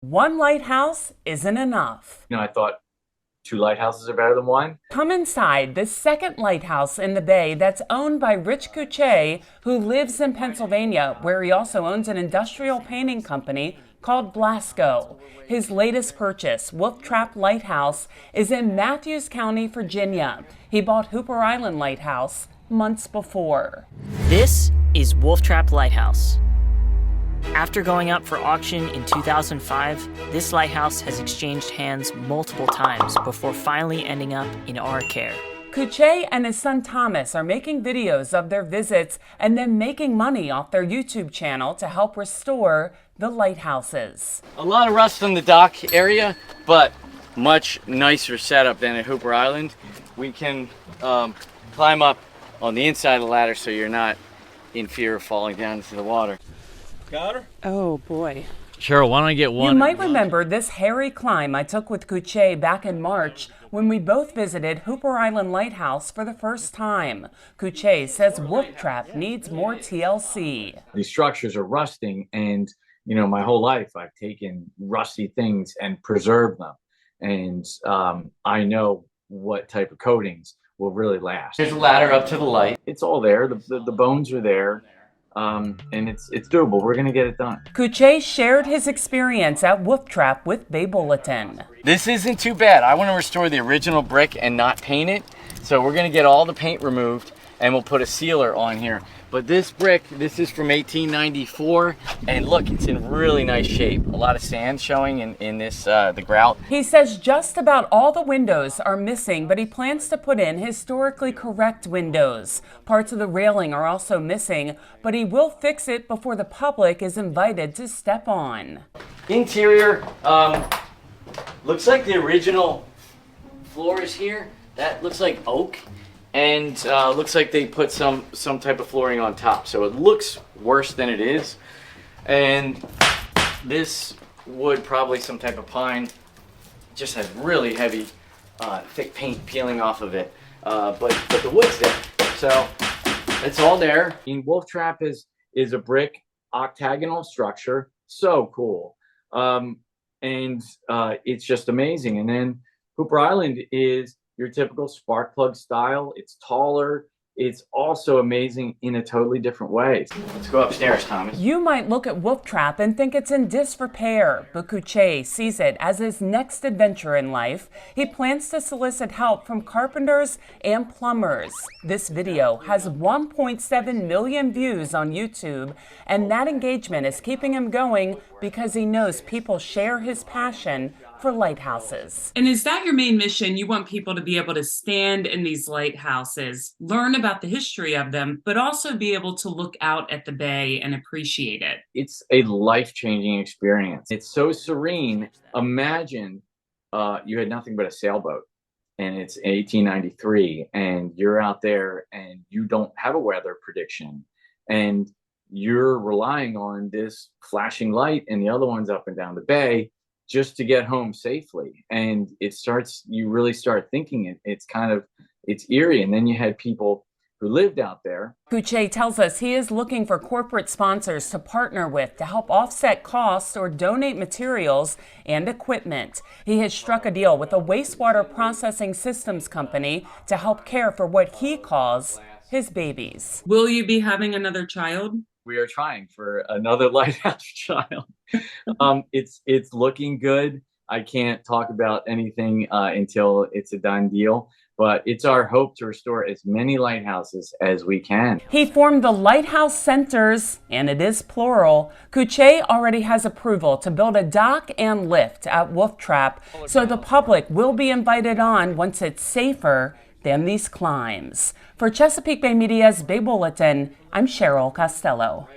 one lighthouse isn't enough. I thought two lighthouses are better than one. Come inside the second lighthouse in the bay that's owned by Rich Couchet, who lives in Pennsylvania, where he also owns an industrial painting company called Blasco. His latest purchase, Wolf Trap Lighthouse, is in Mathews County, Virginia. He bought Hooper Island Lighthouse months before. This is Wolf Trap Lighthouse. After going up for auction in 2005, this lighthouse has exchanged hands multiple times before finally ending up in our care. Couchet and his son Thomas are making videos of their visits and then making money off their YouTube channel to help restore the lighthouses. A lot of rust on the dock area, but much nicer setup than at Hooper Island. We can climb up on the inside of the ladder so you're not in fear of falling down into the water. Got her? Oh boy. Cheryl, why don't I get one? You might remember this hairy climb I took with Couchet back in March when we both visited Hooper Island Lighthouse for the first time. Couchet says Wolf Trap needs more TLC. These structures are rusting, and my whole life I've taken rusty things and preserved them. And I know what type of coatings will really last. There's a ladder up to the light. It's all there. The bones are there. And it's doable. We're gonna get it done. Couchet shared his experience at Wolf Trap with Bay Bulletin. This isn't too bad. I want to restore the original brick and not paint it. So we're gonna get all the paint removed and we'll put a sealer on here. But this brick, this is from 1894, and look, it's in really nice shape. A lot of sand showing in this, the grout. He says just about all the windows are missing, but he plans to put in historically correct windows. Parts of the railing are also missing, but he will fix it before the public is invited to step on. Interior, looks like the original floor is here. That looks like oak. And looks like they put some type of flooring on top, so it looks worse than it is. And this wood, probably some type of pine, just has really heavy, thick paint peeling off of it. But the wood's there, so it's all there. Wolf Trap is a brick octagonal structure, so cool, and it's just amazing. And then Hooper Island is your typical spark plug style. It's taller. It's also amazing in a totally different way. Let's go upstairs, Thomas. You might look at Wolf Trap and think it's in disrepair, but Couchet sees it as his next adventure in life. He plans to solicit help from carpenters and plumbers. This video has 1.7 million views on YouTube, and that engagement is keeping him going because he knows people share his passion for lighthouses. And is that your main mission? You want people to be able to stand in these lighthouses, learn about the history of them, but also be able to look out at the bay and appreciate it. It's a life-changing experience. It's so serene. Imagine you had nothing but a sailboat, and it's 1893, and you're out there and you don't have a weather prediction, and you're relying on this flashing light and the other ones up and down the bay just to get home safely. And you really start thinking it's eerie. And then you had people who lived out there. Couchet tells us he is looking for corporate sponsors to partner with to help offset costs or donate materials and equipment. He has struck a deal with a wastewater processing systems company to help care for what he calls his babies. Will you be having another child? We are trying for another lighthouse child. It's looking good. I can't talk about anything until it's a done deal, but it's our hope to restore as many lighthouses as we can. He formed the Lighthouse Centers, and it is plural. Couchet already has approval to build a dock and lift at Wolf Trap, so the public will be invited on once it's safer than these climbs. For Chesapeake Bay Media's Bay Bulletin, I'm Cheryl Costello.